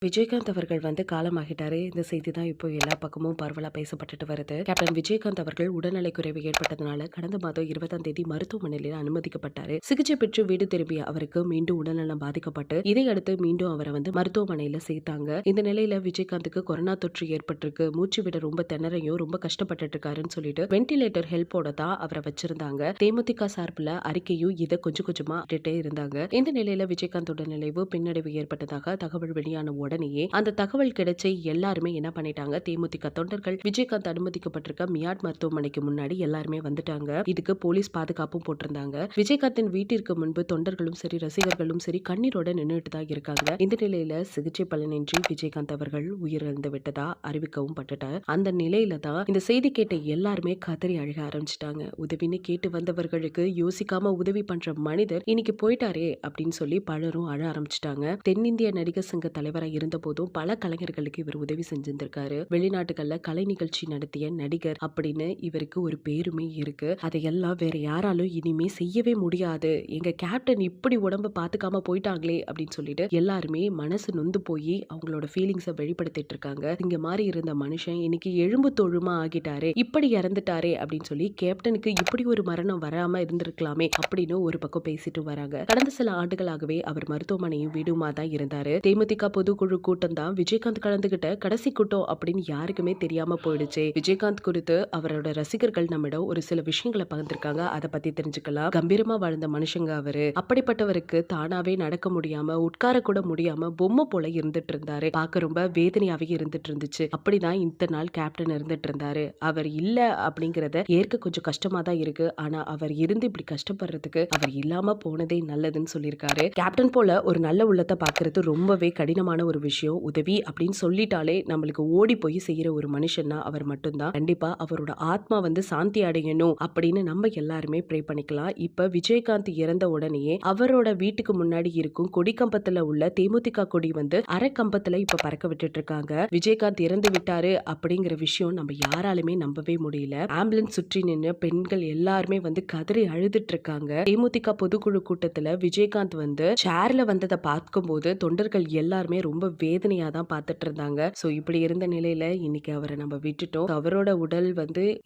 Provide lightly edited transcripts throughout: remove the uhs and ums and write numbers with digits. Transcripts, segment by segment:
விஜயகாந்த் அவர்கள் காலமாகிட்டாரு. இந்த செய்தி தான் இப்போ எல்லா பக்கமும் பரவலா பேசப்பட்டுட்டு வருது. கேப்டன் விஜயகாந்த் அவர்கள் உடல்நலக்குறைவு ஏற்பட்டதுனால கடந்த மாதம் 20ஆம் தேதி மருத்துவமனையில் அனுமதிக்கப்பட்டாரு. சிகிச்சை பெற்று வீடு திரும்பிய அவருக்கு மீண்டும் உடல்நலம் பாதிக்கப்பட்டு இதையடுத்து மீண்டும் அவரை மருத்துவமனையில சேர்த்தாங்க. இந்த நிலையில விஜயகாந்துக்கு கொரோனா தொற்று ஏற்பட்டிருக்கு. மூச்சு விட ரொம்ப திணறையும் ரொம்ப கஷ்டப்பட்டு இருக்காருன்னு சொல்லிட்டு வென்டிலேட்டர் ஹெல்ப்போட தான் அவரை வச்சிருந்தாங்க. தேமுதிக சார்பில் அறிக்கையும் இதை கொஞ்சம் கொஞ்சமா விட்டுட்டே இருந்தாங்க. இந்த நிலையில விஜயகாந்த் உடல்நிலைவு பின்னடைவு ஏற்பட்டதாக தகவல் வெளியான உடனேயே அந்த தகவல் கிடைச்ச எல்லாருமே என்ன பண்ணிட்டாங்க, தேமுதிக தொண்டர்கள் விஜயகாந்த் அனுமதிக்கப்பட்டிருக்க மியாட் மருத்துவமனைக்கு முன்னாடி எல்லாருமே வந்துட்டாங்க. இதுக்கு போலீஸ் பாதுகாப்பும் போட்டிருந்தாங்க. விஜயகாந்தின் வீட்டிற்கு முன்பு தொண்டர்களும் சரி ரசிகர்களும் சரி கண்ணீரோட நின்றுட்டு தான் இருக்காங்க. இந்த நிலையில சிகிச்சை பலனின்றி விஜயகாந்த் அவர்கள் உயிரிழந்து விட்டதா அறிவிக்கவும் பட்டுட்டார். அந்த நிலையில தான் இந்த செய்தி கேட்ட எல்லாருமே கதறி அழுக ஆரம்பிச்சிட்டாங்க. உதவின்னு கேட்டு வந்தவர்களுக்கு யோசிக்காம உதவி பண்ற மனிதர் இன்னைக்கு போயிட்டாரே அப்படின்னு சொல்லி பலரும் அழ ஆரம்பிச்சிட்டாங்க. தென்னிந்திய நடிகர் சங்க தலைவராக இருந்த போதும் பல கலைஞர்களுக்கு இவர் உதவி செஞ்சிருந்திருக்காரு. வெளிநாட்டுகள்ல கலை நிகழ்ச்சி நடத்திய நடிகர் அப்படின்னு இவருக்கு ஒரு பேருமே இருக்கு. அதையெல்லாம் வேற யாராலும் இனிமே செய்யவே முடியாது. எங்க கேப்டன் இப்படி உடம்ப பாத்துக்காம போயிட்டாங்களே அப்படின்னு சொல்லிட்டு எல்லாருமே மனசு நொந்து போய் அவங்களோட ஃபீலிங்ஸை வெளிப்படுத்திட்டு இருக்காங்க. இங்க மாதிரி இருந்த மனுஷன் இன்னைக்கு எலும்பு தோழுமா ஆகிட்டாரே, இப்படி இறந்துட்டாரே அப்படின்னு சொல்லி கேப்டனுக்கு இப்படி ஒரு மரணம் வராம இருந்திருக்கலாமே அப்படின்னு ஒரு பக்கம் பேசிட்டு வராங்க. கடந்த சில ஆண்டுகளாகவே அவர் மருத்துவமனையும் வீடுமா தான் இருந்தாரு. தேமுதிக பொதுக்குழு கூட்டம் தான் விஜயகாந்த் கலந்துகிட்ட கடைசி கூட்டம் அப்படின்னு யாருக்குமே தெரியாம போயிடுச்சு. விஜயகாந்த் குறித்து அவரோட ரசிகர்கள் நம்மிடம் ஒரு சில விஷயங்களை பகிர்ந்திருக்காங்க. அதை பத்தி தெரிஞ்சுக்கலாம். கம்பீரமா வாழ்ந்த மனுஷங்க அவரு. அப்படிப்பட்டவருக்கு தானாவே நடக்க முடியாம உட்கார கூட முடியாம பொம்மை போல இருந்துட்டு இருந்தாரு. பார்க்க ரொம்ப வேதனையாவே இருந்துட்டு இருந்துச்சு. அப்படிதான் இத்தனை நாள் கேப்டன் இருந்துட்டு இருந்தாரு. அவர் இல்ல அப்படிங்கறத ஏற்க கொஞ்சம் கஷ்டமா தான் இருக்கு. ஆனா அவர் இருந்து இப்படி கஷ்டப்படுறதுக்கு அவர் இல்லாம போனதே நல்லதுன்னு சொல்லியிருக்காரு. கேப்டன் போல ஒரு நல்ல உள்ளத்தை பாக்குறது ரொம்பவே கடினமான ஒரு விஷயம். உதவி அப்படின்னு சொல்லிட்டாலே நம்மளுக்கு ஓடி போய் செய்யற ஒரு மனுஷன்னா அவர் மட்டும்தான். கண்டிப்பா அவரோட ஆத்மா சாந்தி அடையணும் அப்படின்னு நம்ம எல்லாருமே ப்ரே பண்ணிக்கலாம். இப்ப விஜயகாந்த் இறந்த உடனேயே அவரோட வீட்டுக்கு முன்னாடி இருக்கும் கொடி கம்பத்துல உள்ள தேமுதிக கொடி அரை கம்பத்துல இப்ப பறக்க விட்டுட்டு இருக்காங்க. விஜயகாந்த் இறந்து விட்டாரு அப்படிங்கிற விஷயம் நம்ம யாராலுமே நம்பவே முடியல. ஆம்புலன்ஸ் சுற்றி நின்று பெண்கள் எல்லாருமே கதறி அழுதுட்டு இருக்காங்க. தேமுதிக பொதுக்குழு கூட்டத்துல விஜயகாந்த் சேர்ல வந்ததை பார்க்கும்போது தொண்டர்கள் எல்லாருமே ரொம்ப வேதனையா தான் பார்த்துட்டு இருந்தாங்க. சோ இப்படி இருந்த நிலையில இன்னைக்கு அவரை நம்ம விட்டுட்டோம். அவரோட உடல்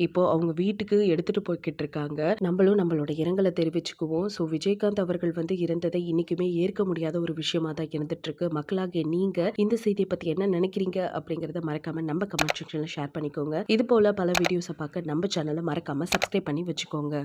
இப்போ அவங்க வீட்டுக்கு எடுத்துட்டு போய்கிட்டு இருக்காங்க. நம்மளும் நம்மளோட இரங்கலை தெரிவிச்சுக்குவோம். சோ விஜயகாந்த் அவர்கள் இறந்ததை இன்னைக்குமே ஏற்க முடியாத ஒரு விஷயமா தான் இருந்துட்டு இருக்கு. மக்களாகிய நீங்க இந்த செய்தியை பத்தி என்ன நினைக்கிறீங்க அப்படிங்கறத மறக்காம நம்ம கமெண்ட் செக்ஷன்ல ஷேர் பண்ணிக்கோங்க. இது போல பல வீடியோஸை பார்க்க நம்ம சேனலை மறக்காம சப்ஸ்கிரைப் பண்ணி வச்சுக்கோங்க.